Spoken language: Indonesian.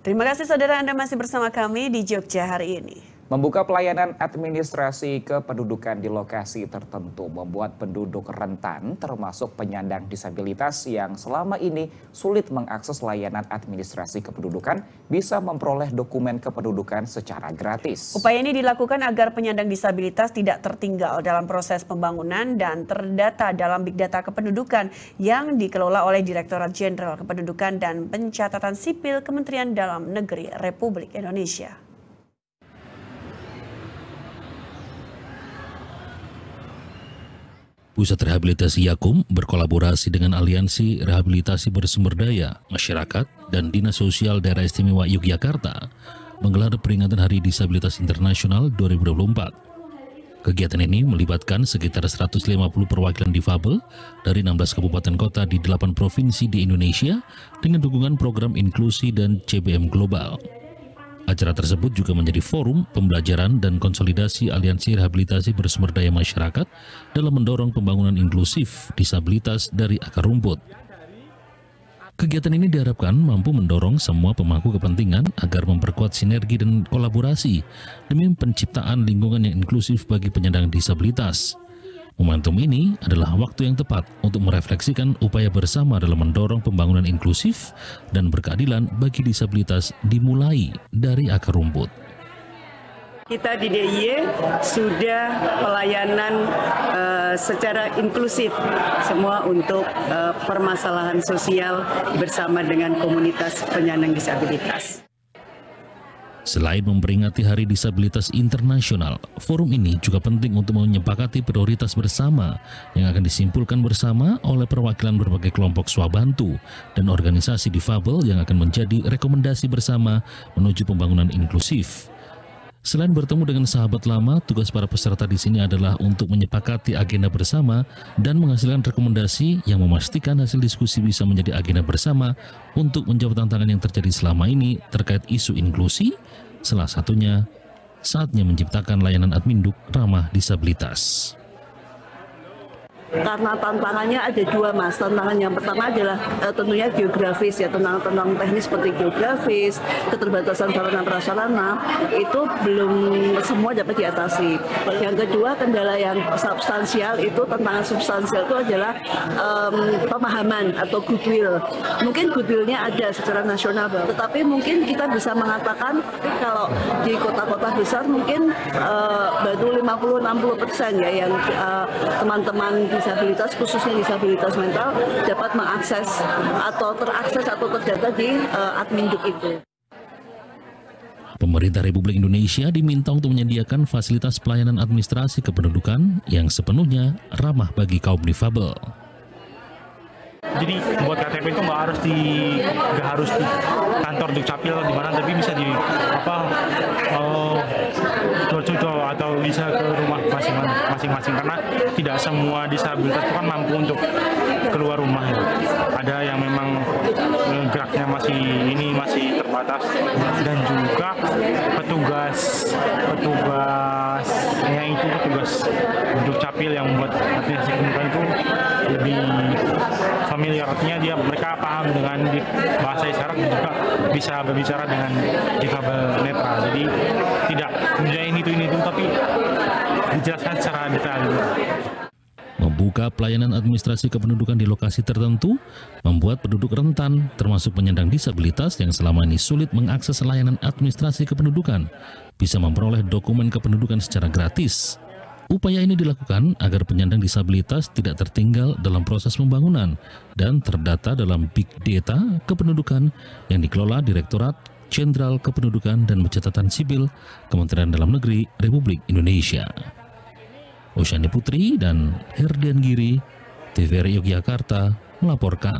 Terima kasih saudara, Anda masih bersama kami di Jogja hari ini. Membuka pelayanan administrasi kependudukan di lokasi tertentu membuat penduduk rentan termasuk penyandang disabilitas yang selama ini sulit mengakses layanan administrasi kependudukan bisa memperoleh dokumen kependudukan secara gratis. Upaya ini dilakukan agar penyandang disabilitas tidak tertinggal dalam proses pembangunan dan terdata dalam Big Data Kependudukan yang dikelola oleh Direktorat Jenderal Kependudukan dan Pencatatan Sipil Kementerian Dalam Negeri Republik Indonesia. Pusat Rehabilitasi Yakum berkolaborasi dengan Aliansi Rehabilitasi Bersumber Daya Masyarakat dan Dinas Sosial Daerah Istimewa Yogyakarta menggelar peringatan Hari Disabilitas Internasional 2024. Kegiatan ini melibatkan sekitar 150 perwakilan difabel dari 16 kabupaten kota di 8 provinsi di Indonesia dengan dukungan program inklusi dan CBM Global. Acara tersebut juga menjadi forum pembelajaran dan konsolidasi Aliansi Rehabilitasi Bersumber Daya Masyarakat dalam mendorong pembangunan inklusif disabilitas dari akar rumput. Kegiatan ini diharapkan mampu mendorong semua pemangku kepentingan agar memperkuat sinergi dan kolaborasi demi penciptaan lingkungan yang inklusif bagi penyandang disabilitas. Momentum ini adalah waktu yang tepat untuk merefleksikan upaya bersama dalam mendorong pembangunan inklusif dan berkeadilan bagi disabilitas dimulai dari akar rumput. Kita di DIY sudah pelayanan secara inklusif semua untuk permasalahan sosial bersama dengan komunitas penyandang disabilitas. Selain memperingati Hari Disabilitas Internasional, forum ini juga penting untuk menyepakati prioritas bersama yang akan disimpulkan bersama oleh perwakilan berbagai kelompok swabantu dan organisasi difabel yang akan menjadi rekomendasi bersama menuju pembangunan inklusif. Selain bertemu dengan sahabat lama, tugas para peserta di sini adalah untuk menyepakati agenda bersama dan menghasilkan rekomendasi yang memastikan hasil diskusi bisa menjadi agenda bersama untuk menjawab tantangan yang terjadi selama ini terkait isu inklusi, salah satunya saatnya menciptakan layanan adminduk ramah disabilitas. Karena tantangannya ada dua, Mas. Tantangan yang pertama adalah tentunya geografis, ya, tentang teknis seperti geografis, keterbatasan sarana prasarana itu belum semua dapat diatasi. Yang kedua, kendala yang substansial itu, tantangan substansial itu adalah pemahaman atau goodwill. Mungkin goodwillnya ada secara nasional, tetapi mungkin kita bisa mengatakan kalau di kota-kota besar mungkin baru 50-60% ya yang teman-teman disabilitas, khususnya disabilitas mental, dapat mengakses atau terakses atau terdata di adminduk itu. Pemerintah Republik Indonesia diminta untuk menyediakan fasilitas pelayanan administrasi kependudukan yang sepenuhnya ramah bagi kaum difabel. Jadi buat KTP itu nggak harus di kantor Dukcapil di mana, tapi bisa di door-to-door atau bisa ke rumah masing-masing karena tidak semua disabilitas itu kan mampu untuk keluar rumah ya. Ada yang memang geraknya masih terbatas, dan juga petugas Dukcapil yang membuat administrasi kependudukan itu lebih familiar, artinya mereka paham dengan bahasa isyarat dan juga bisa berbicara dengan difabel netra. Jadi tidak menjadi itu tapi dijelaskan secara detail. Membuka pelayanan administrasi kependudukan di lokasi tertentu membuat penduduk rentan termasuk penyandang disabilitas yang selama ini sulit mengakses layanan administrasi kependudukan bisa memperoleh dokumen kependudukan secara gratis. Upaya ini dilakukan agar penyandang disabilitas tidak tertinggal dalam proses pembangunan dan terdata dalam Big Data Kependudukan yang dikelola Direktorat Jenderal Kependudukan dan Pencatatan Sipil Kementerian Dalam Negeri Republik Indonesia. Osyani Putri dan Herdian Giri, TVRI Yogyakarta melaporkan.